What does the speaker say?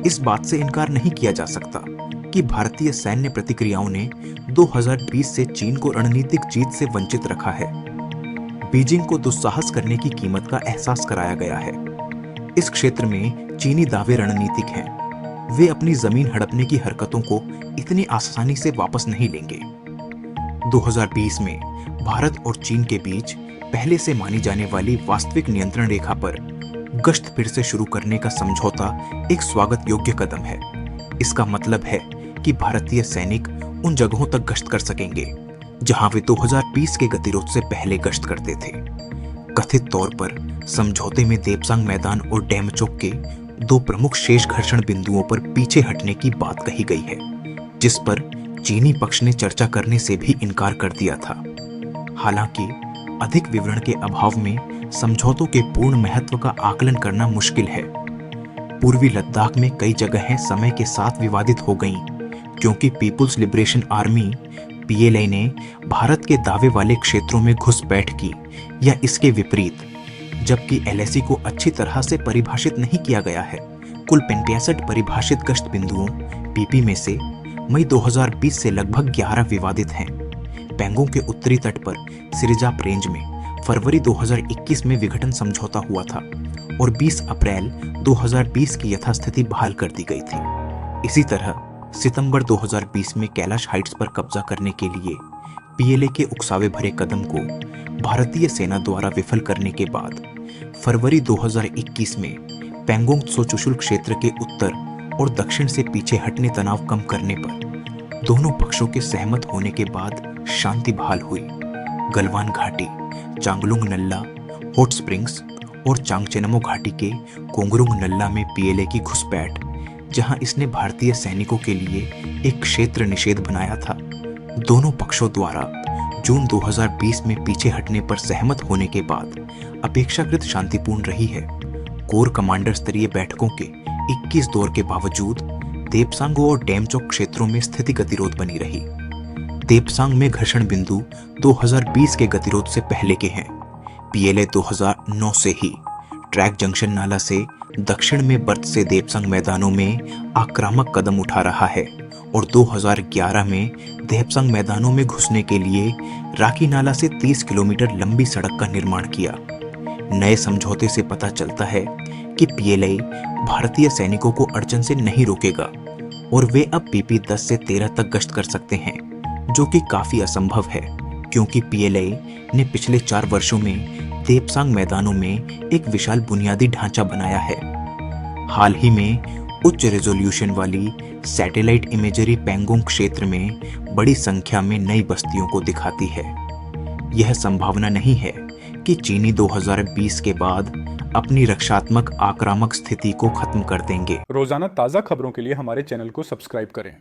इस बात से इनकार नहीं किया जा सकता कि भारतीय सैन्य प्रतिक्रियाओं ने 2020 से चीन को रणनीतिक जीत से वंचित रखा है। बीजिंग को दुस्साहस करने की कीमत का एहसास कराया गया है। इस क्षेत्र में चीनी दावे रणनीतिक हैं। वे अपनी जमीन हड़पने की हरकतों को इतनी आसानी से वापस नहीं लेंगे। 2020 में भारत और चीन के बीच पहले से मानी जाने वाली वास्तविक नियंत्रण रेखा पर गश्त फिर से शुरू करने का समझौता एक स्वागत योग्य कदम है। इसका मतलब है कि भारतीय सैनिक उन जगहों तक गश्त कर सकेंगे जहां वे 2020 के गतिरोध से पहले गश्त करते थे। कथित तौर पर समझौते में देपसांग मैदान और डेमचोक के दो प्रमुख शेष घर्षण बिंदुओं पर पीछे हटने की बात कही गई है, जिस पर चीनी पक्ष ने चर्चा करने से भी इनकार कर दिया था। हालांकि अधिक विवरण के अभाव में समझौतों के पूर्ण महत्व का आकलन करना मुश्किल है। पूर्वी लद्दाख में कई जगहें समय के साथ विवादित हो गईं, क्योंकि पीपुल्स लिबरेशन आर्मी पीएलए ने भारत के दावे वाले क्षेत्रों में घुसपैठ की या इसके विपरीत, जबकि एलएसी को अच्छी तरह से परिभाषित नहीं किया गया है। कुल 65 परिभाषित गश्त बिंदुओं पीपी में से मई 2020 से लगभग 11 विवादित हैं। पेंगोंग के उत्तरी तट पर सिरिजाप रेंज में फरवरी 2021 में विघटन समझौता हुआ था और 20 अप्रैल 2020 की यथास्थिति बहाल कर दी गई थी। इसी तरह सितंबर 2020 में कैलाश हाइट्स पर कब्जा करने के लिए पीएलए के उकसावे भरे कदम को भारतीय सेना द्वारा विफल करने के बाद फरवरी 2021 में पेंगोंग त्सो चुशुल क्षेत्र के उत्तर और दक्षिण से पीछे हटने तनाव कम करने पर दोनों पक्षों के सहमत होने के बाद शांति बहाल हुई। गलवान घाटी, चांगलुंग नल्ला, हॉट स्प्रिंग्स और चांगचेनमो घाटी के कोंगरुंग नल्ला में पीएलए की घुसपैठ, जहां इसने भारतीय सैनिकों के लिए एक क्षेत्र निषेध बनाया था, दोनों पक्षों द्वारा जून 2020 में पीछे हटने पर सहमत होने के बाद अपेक्षाकृत शांतिपूर्ण रही है। कोर कमांडर स्तरीय बैठकों के 21 दौर के बावजूद देपसांगो और डेमचोक क्षेत्रों में स्थिति गतिरोध बनी रही। देपसांग में घर्षण बिंदु 2020 के गतिरोध से पहले के हैं। पीएलए 2009 से ही ट्रैक जंक्शन नाला से दक्षिण में बर्त से देपसांग मैदानों में आक्रामक कदम उठा रहा है और 2011 में देपसांग मैदानों में घुसने के लिए राकी नाला से 30 किलोमीटर लंबी सड़क का निर्माण किया। नए समझौते से पता चलता है कि पीएलए भारतीय सैनिकों को अड़चन से नहीं रोकेगा और वे अब पीपी 10 से 13 तक गश्त कर सकते हैं, जो कि काफी असंभव है, क्योंकि पीएलए ने पिछले 4 वर्षों में देपसांग मैदानों में एक विशाल बुनियादी ढांचा बनाया है। हाल ही में उच्च रेजोल्यूशन वाली सैटेलाइट इमेजरी पेंगोंग क्षेत्र में बड़ी संख्या में नई बस्तियों को दिखाती है। यह संभावना नहीं है कि चीनी 2020 के बाद अपनी रक्षात्मक आक्रामक स्थिति को खत्म कर देंगे। रोजाना ताज़ा खबरों के लिए हमारे चैनल को सब्सक्राइब करें।